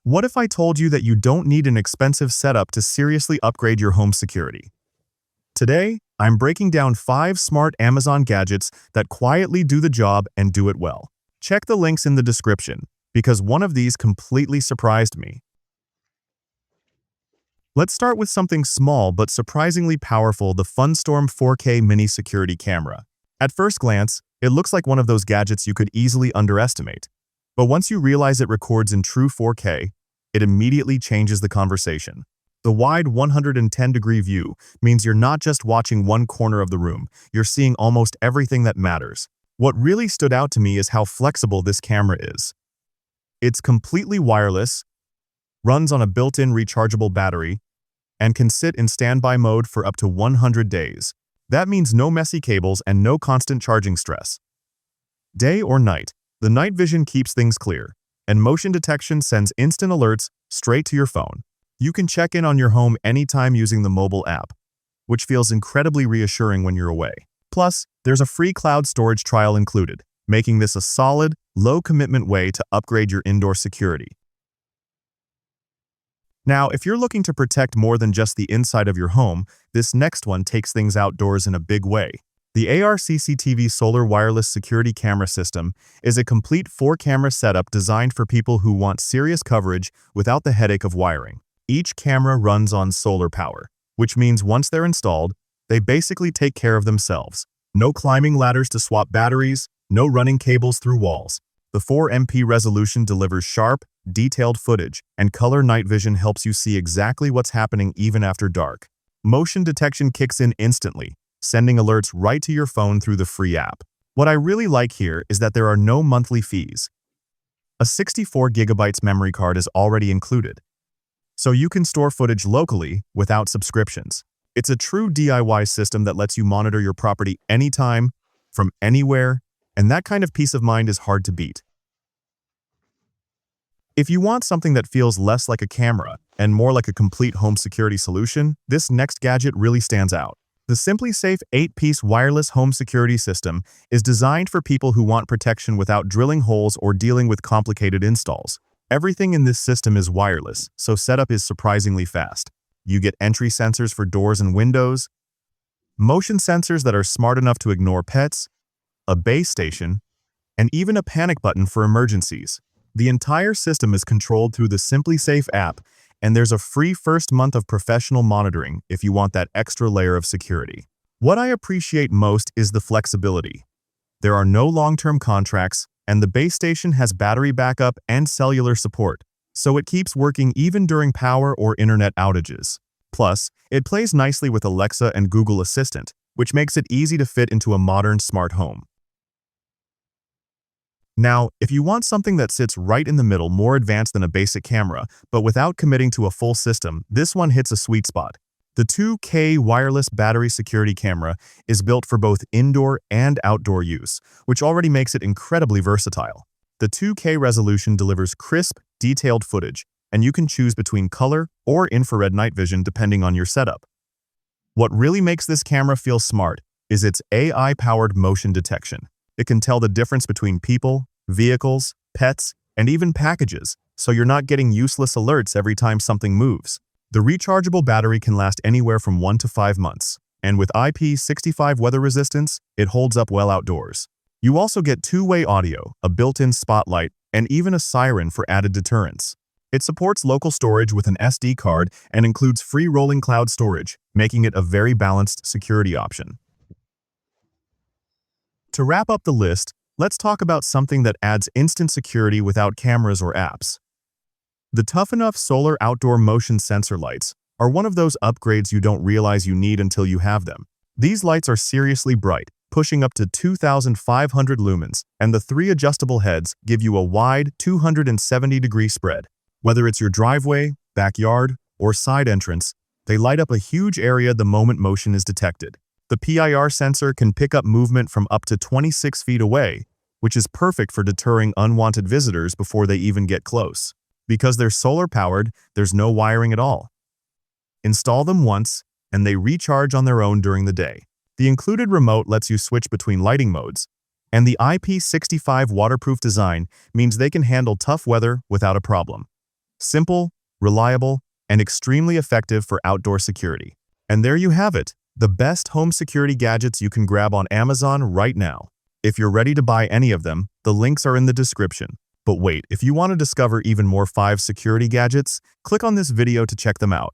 What if I told you that you don't need an expensive setup to seriously upgrade your home security? Today, I'm breaking down 5 smart Amazon gadgets that quietly do the job and do it well. Check the links in the description, because one of these completely surprised me. Let's start with something small but surprisingly powerful: the Funstorm 4K Mini Security Camera. At first glance, it looks like one of those gadgets you could easily underestimate. But once you realize it records in true 4K, it immediately changes the conversation. The wide 110-degree view means you're not just watching one corner of the room, you're seeing almost everything that matters. What really stood out to me is how flexible this camera is. It's completely wireless, runs on a built-in rechargeable battery, and can sit in standby mode for up to 100 days. That means no messy cables and no constant charging stress. Day or night, the night vision keeps things clear, and motion detection sends instant alerts straight to your phone. You can check in on your home anytime using the mobile app, which feels incredibly reassuring when you're away. Plus, there's a free cloud storage trial included, making this a solid, low-commitment way to upgrade your indoor security. Now, if you're looking to protect more than just the inside of your home, this next one takes things outdoors in a big way. The ARCCTV Solar Wireless Security Camera System is a complete 4-camera setup designed for people who want serious coverage without the headache of wiring. Each camera runs on solar power, which means once they're installed, they basically take care of themselves. No climbing ladders to swap batteries, no running cables through walls. The 4MP resolution delivers sharp, detailed footage, and color night vision helps you see exactly what's happening even after dark. Motion detection kicks in instantly, sending alerts right to your phone through the free app. What I really like here is that there are no monthly fees. A 64GB memory card is already included, so you can store footage locally without subscriptions. It's a true DIY system that lets you monitor your property anytime, from anywhere, and that kind of peace of mind is hard to beat. If you want something that feels less like a camera and more like a complete home security solution, this next gadget really stands out. The SimpliSafe 8-piece wireless home security system is designed for people who want protection without drilling holes or dealing with complicated installs. Everything in this system is wireless, so setup is surprisingly fast. You get entry sensors for doors and windows, motion sensors that are smart enough to ignore pets, a base station, and even a panic button for emergencies. The entire system is controlled through the SimpliSafe app, and there's a free first month of professional monitoring if you want that extra layer of security. What I appreciate most is the flexibility. There are no long-term contracts, and the base station has battery backup and cellular support, so it keeps working even during power or internet outages. Plus, it plays nicely with Alexa and Google Assistant, which makes it easy to fit into a modern smart home. Now, if you want something that sits right in the middle, more advanced than a basic camera, but without committing to a full system, this one hits a sweet spot. The 2K wireless battery security camera is built for both indoor and outdoor use, which already makes it incredibly versatile. The 2K resolution delivers crisp, detailed footage, and you can choose between color or infrared night vision depending on your setup. What really makes this camera feel smart is its AI-powered motion detection. It can tell the difference between people, vehicles, pets, and even packages, so you're not getting useless alerts every time something moves. The rechargeable battery can last anywhere from 1 to 5 months, and with IP65 weather resistance, it holds up well outdoors. You also get two-way audio, a built-in spotlight, and even a siren for added deterrence. It supports local storage with an SD card and includes free rolling cloud storage, making it a very balanced security option. To wrap up the list, let's talk about something that adds instant security without cameras or apps. The Tuffenough solar outdoor motion sensor lights are one of those upgrades you don't realize you need until you have them. These lights are seriously bright, pushing up to 2,500 lumens, and the 3 adjustable heads give you a wide 270-degree spread. Whether it's your driveway, backyard, or side entrance, they light up a huge area the moment motion is detected. The PIR sensor can pick up movement from up to 26 feet away, which is perfect for deterring unwanted visitors before they even get close. Because they're solar-powered, there's no wiring at all. Install them once, and they recharge on their own during the day. The included remote lets you switch between lighting modes, and the IP65 waterproof design means they can handle tough weather without a problem. Simple, reliable, and extremely effective for outdoor security. And there you have it, the best home security gadgets you can grab on Amazon right now. If you're ready to buy any of them, the links are in the description. But wait, if you want to discover even more 5 security gadgets, click on this video to check them out.